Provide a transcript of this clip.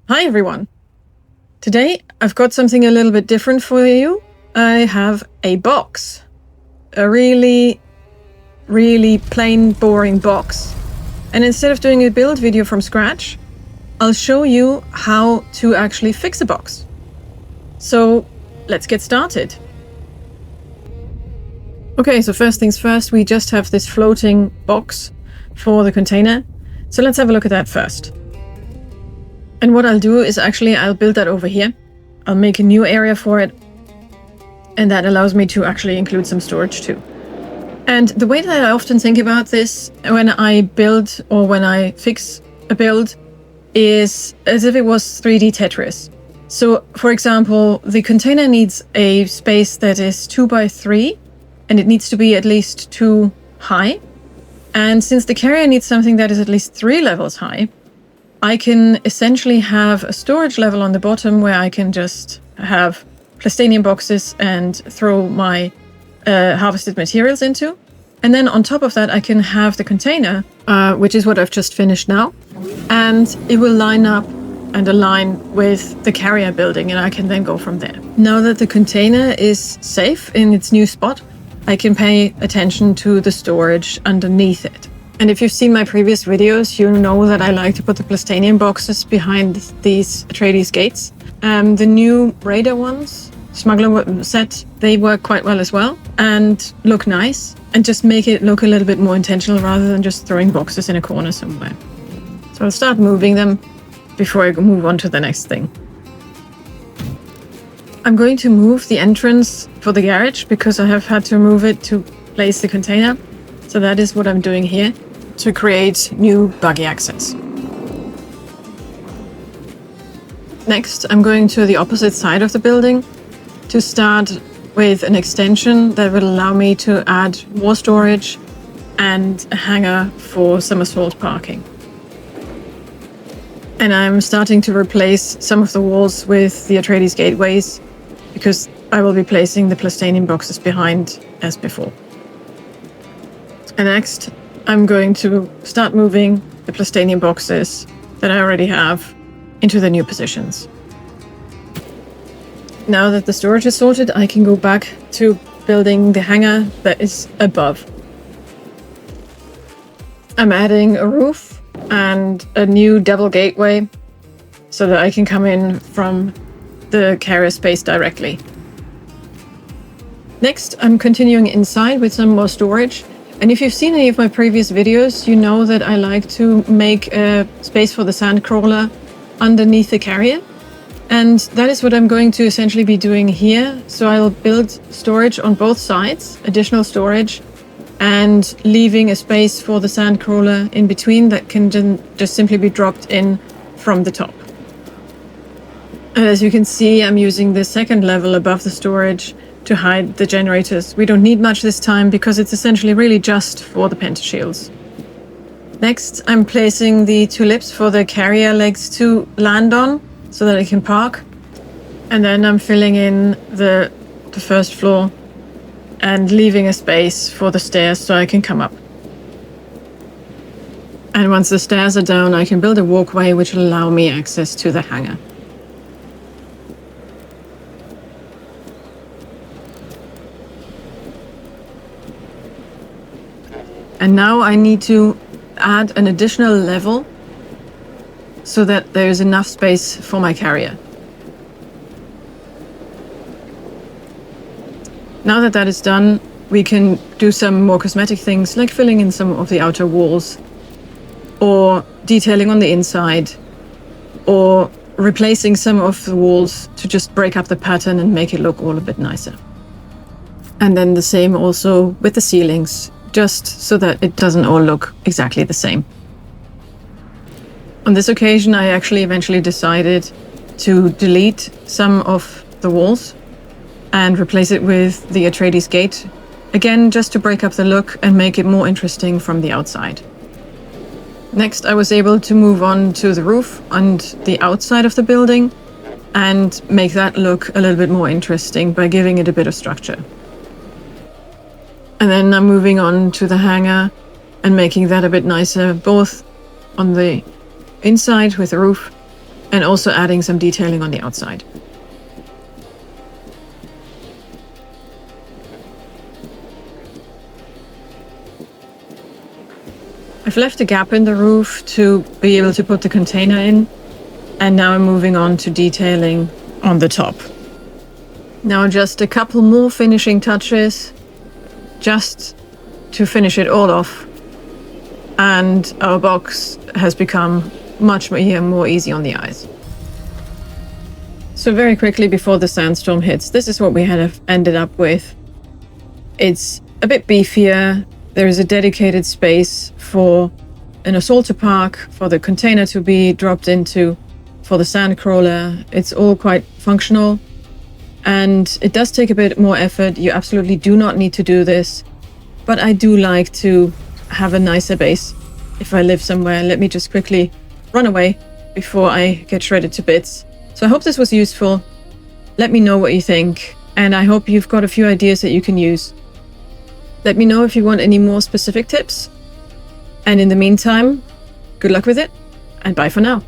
Hi everyone! Today I've got something a little bit different for you. I have a box. A really plain, boring box. And instead of doing a build video from scratch, I'll show you how to actually fix a box. So let's get started. Okay, so first things first, we just have this floating box for the container. So let's have a look at that first. And what I'll do is I'll build that over here. I'll make a new area for it. And that allows me to actually include some storage too. And the way that I often think about this when I build or when I fix a build is as if it was 3D Tetris. So for example, the container needs a space that is 2 by 3 and it needs to be at least 2 high. And since the carrier needs something that is at least 3 levels high, I can essentially have a storage level on the bottom where I can just have plastanium boxes and throw my harvested materials into. And then on top of that, I can have the container, which is what I've just finished now. And it will line up and align with the carrier building, and I can then go from there. Now that the container is safe in its new spot, I can pay attention to the storage underneath it. And if you've seen my previous videos, you know that I like to put the plastanium boxes behind these Atreides gates. The new radar ones, smuggler set, they work quite well as well and look nice and just make it look a little bit more intentional rather than just throwing boxes in a corner somewhere. So I'll start moving them before I move on to the next thing. I'm going to move the entrance for the garage because I have had to move it to place the container. So that is what I'm doing here to create new buggy access. Next, I'm going to the opposite side of the building to start with an extension that will allow me to add more storage and a hangar for some assault parking. And I'm starting to replace some of the walls with the Atreides gateways because I will be placing the plastanium boxes behind as before. And next, I'm going to start moving the plastanium boxes that I already have into the new positions. Now that the storage is sorted, I can go back to building the hangar that is above. I'm adding a roof and a new double gateway so that I can come in from the carrier space directly. Next, I'm continuing inside with some more storage. And if you've seen any of my previous videos, you know that I like to make a space for the sandcrawler underneath the carrier. And that is what I'm going to essentially be doing here. So I'll build storage on both sides, additional storage, and leaving a space for the sandcrawler in between that can just simply be dropped in from the top. And as you can see, I'm using the second level above the storage to hide the generators. We don't need much this time because it's essentially really just for the pentashields. Next, I'm placing the 2 lips for the carrier legs to land on so that I can park. And then I'm filling in the first floor and leaving a space for the stairs so I can come up. And once the stairs are down, I can build a walkway which will allow me access to the hangar. And now I need to add an additional level so that there is enough space for my carrier. Now that that is done, we can do some more cosmetic things like filling in some of the outer walls or detailing on the inside or replacing some of the walls to just break up the pattern and make it look all a bit nicer. And then the same also with the ceilings, just so that it doesn't all look exactly the same. On this occasion, I actually eventually decided to delete some of the walls and replace it with the Atreides gate, again, just to break up the look and make it more interesting from the outside. Next, I was able to move on to the roof and the outside of the building and make that look a little bit more interesting by giving it a bit of structure. And then I'm moving on to the hangar and making that a bit nicer, both on the inside with the roof and also adding some detailing on the outside. I've left a gap in the roof to be able to put the container in, and now I'm moving on to detailing on the top. Now just a couple more finishing touches, just to finish it all off, and our box has become much more easy on the eyes. So very quickly before the sandstorm hits, this is what we had ended up with. It's a bit beefier. There is a dedicated space for an assault to park, for the container to be dropped into, for the sandcrawler. It's all quite functional, and it does take a bit more effort. You absolutely do not need to do this, but I do like to have a nicer base if I live somewhere. Let me just quickly run away before I get shredded to bits. So I hope this was useful. Let me know what you think, and I hope you've got a few ideas that you can use. Let me know if you want any more specific tips. And in the meantime, good luck with it, and bye for now.